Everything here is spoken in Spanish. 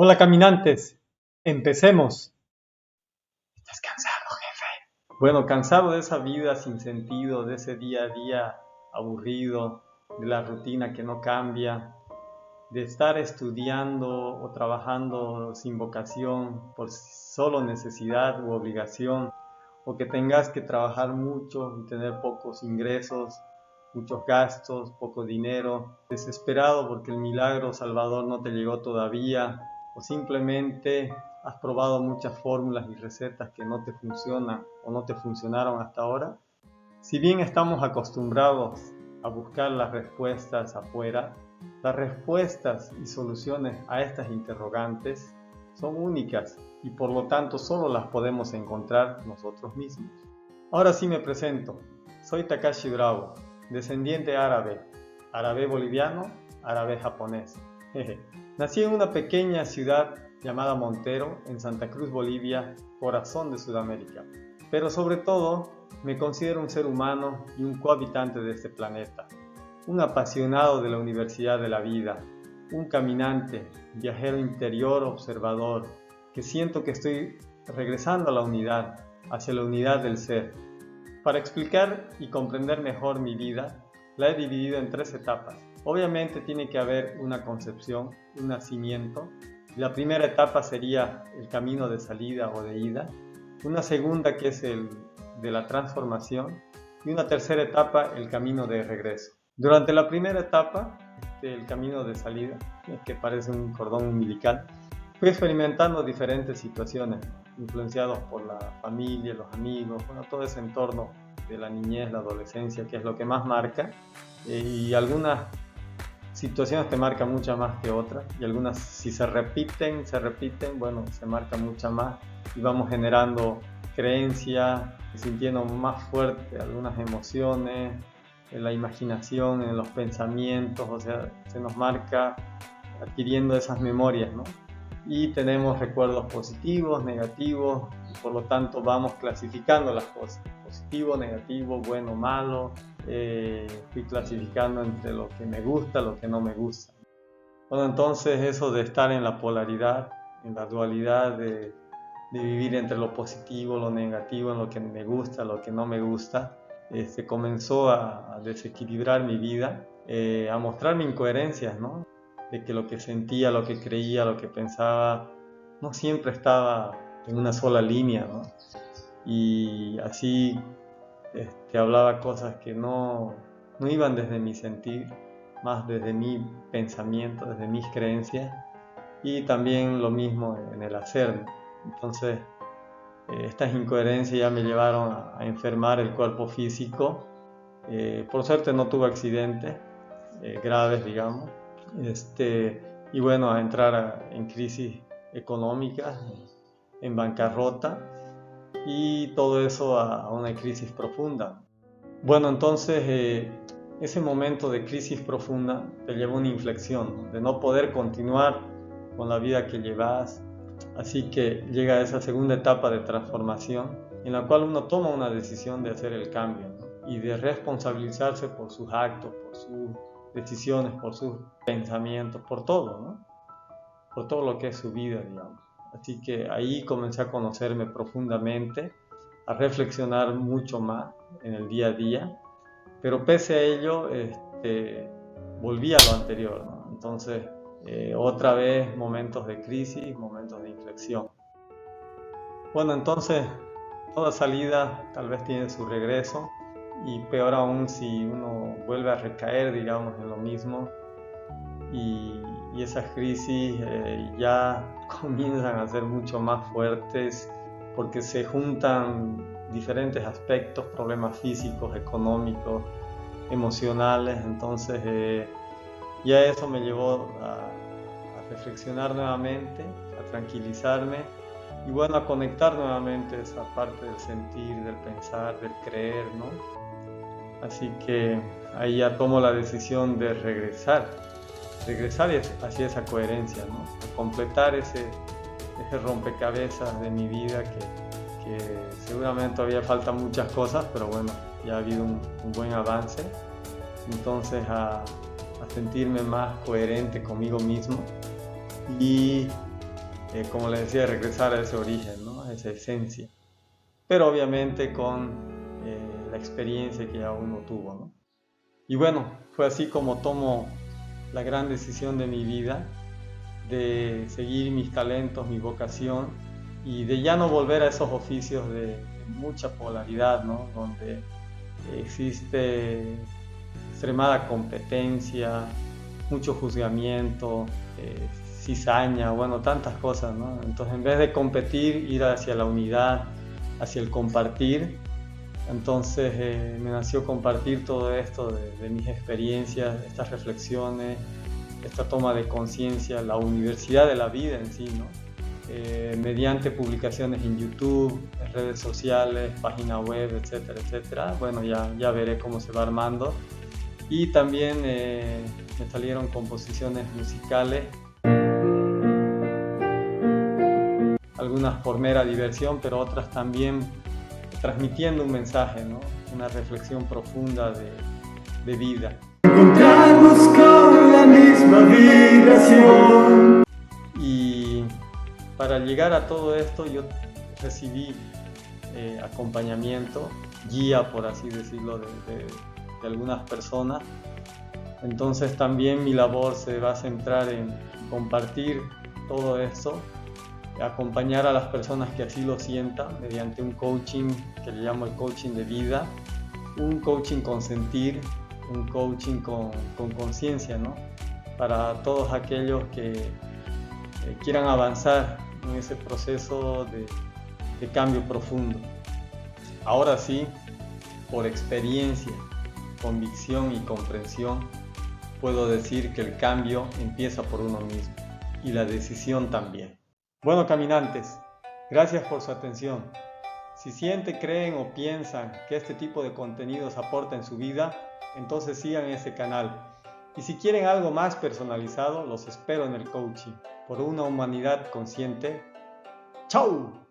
Hola caminantes, empecemos. ¿Estás cansado, jefe? Bueno, cansado de esa vida sin sentido, de ese día a día aburrido, de la rutina que no cambia, de estar estudiando o trabajando sin vocación por solo necesidad u obligación, o que tengas que trabajar mucho y tener pocos ingresos, muchos gastos, poco dinero, desesperado porque el milagro salvador no te llegó todavía, o simplemente has probado muchas fórmulas y recetas que no te funcionan o no te funcionaron hasta ahora. Si bien estamos acostumbrados a buscar las respuestas afuera, las respuestas y soluciones a estas interrogantes son únicas y por lo tanto solo las podemos encontrar nosotros mismos. Ahora sí me presento, soy Takashi Bravo, descendiente árabe, árabe boliviano, árabe japonés. Nací en una pequeña ciudad llamada Montero, en Santa Cruz, Bolivia, corazón de Sudamérica. Pero sobre todo, me considero un ser humano y un cohabitante de este planeta, un apasionado de la universidad de la vida, un caminante, viajero interior, observador, que siento que estoy regresando a la unidad, hacia la unidad del ser. Para explicar y comprender mejor mi vida, la he dividido en 3 etapas. Obviamente tiene que haber una concepción, un nacimiento. La primera etapa sería el camino de salida o de ida. Una segunda que es el de la transformación. Y una tercera etapa, el camino de regreso. Durante la primera etapa, el camino de salida, que parece un cordón umbilical, fui experimentando diferentes situaciones, influenciados por la familia, los amigos, todo ese entorno de la niñez, la adolescencia, que es lo que más marca, y algunas situaciones te marcan muchas más que otras, y algunas si se repiten, bueno, se marcan muchas más, y vamos generando creencia, sintiendo más fuerte algunas emociones, en la imaginación, en los pensamientos, o sea, se nos marca adquiriendo esas memorias, ¿no? Y tenemos recuerdos positivos, negativos, y por lo tanto vamos clasificando las cosas, positivo, negativo, bueno, malo, fui clasificando entre lo que me gusta, lo que no me gusta. Bueno, entonces eso de estar en la polaridad, en la dualidad de vivir entre lo positivo, lo negativo, en lo que me gusta, lo que no me gusta, comenzó a desequilibrar mi vida, a mostrarme incoherencias, ¿no? De que lo que sentía, lo que creía, lo que pensaba, no siempre estaba en una sola línea, ¿no? Y así hablaba cosas que no iban desde mi sentir, más desde mi pensamiento, desde mis creencias, y también lo mismo en el hacer, ¿no? Entonces, estas incoherencias ya me llevaron a enfermar el cuerpo físico. Por suerte no tuve accidentes graves, digamos. Y bueno, a entrar en crisis económica, en bancarrota, y todo eso a una crisis profunda. Bueno, entonces ese momento de crisis profunda te lleva a una inflexión, ¿no? De no poder continuar con la vida que llevas. Así que llega esa segunda etapa de transformación en la cual uno toma una decisión de hacer el cambio, ¿no? Y de responsabilizarse por sus actos, por sus decisiones, por sus pensamientos, por todo, ¿no? Por todo lo que es su vida, digamos. Así que ahí comencé a conocerme profundamente, a reflexionar mucho más en el día a día, pero pese a ello volví a lo anterior, ¿no? Entonces otra vez momentos de crisis, momentos de inflexión. Bueno, entonces toda salida tal vez tiene su regreso, y peor aún si uno vuelve a recaer, digamos, en lo mismo, y esas crisis ya comienzan a ser mucho más fuertes porque se juntan diferentes aspectos, problemas físicos, económicos, emocionales. Entonces ya eso me llevó a reflexionar nuevamente, a tranquilizarme y bueno, a conectar nuevamente esa parte del sentir, del pensar, del creer, ¿no? Así que ahí ya tomo la decisión de regresar hacia esa coherencia, ¿no? A completar ese rompecabezas de mi vida que seguramente todavía faltan muchas cosas, pero bueno, ya ha habido un buen avance. Entonces a sentirme más coherente conmigo mismo y como les decía, regresar a ese origen, ¿no? A esa esencia, pero obviamente con la experiencia que ya uno tuvo, ¿no? Y bueno, fue así como tomo la gran decisión de mi vida, de seguir mis talentos, mi vocación, y de ya no volver a esos oficios de mucha polaridad, ¿no? Donde existe extremada competencia, mucho juzgamiento, cizaña, bueno, tantas cosas, ¿no? Entonces, en vez de competir, ir hacia la unidad, hacia el compartir. Entonces me nació compartir todo esto de mis experiencias, estas reflexiones, esta toma de conciencia, la universidad de la vida en sí, ¿no? Mediante publicaciones en YouTube, en redes sociales, página web, etcétera, etcétera. Bueno, ya veré cómo se va armando. Y también me salieron composiciones musicales, algunas por mera diversión, pero otras también transmitiendo un mensaje, ¿no? Una reflexión profunda de vida. Encontrarnos con la misma vibración. Y para llegar a todo esto yo recibí acompañamiento, guía, por así decirlo, de algunas personas. Entonces también mi labor se va a centrar en compartir todo eso, acompañar a las personas que así lo sientan mediante un coaching que le llamo el coaching de vida, un coaching con sentir, un coaching con conciencia, ¿no? Para todos aquellos que quieran avanzar en ese proceso de cambio profundo. Ahora sí, por experiencia, convicción y comprensión, puedo decir que el cambio empieza por uno mismo y la decisión también. Bueno, caminantes, gracias por su atención. Si sienten, creen o piensan que este tipo de contenidos aporta en su vida, entonces sigan este canal. Y si quieren algo más personalizado, los espero en el coaching por una humanidad consciente. ¡Chao!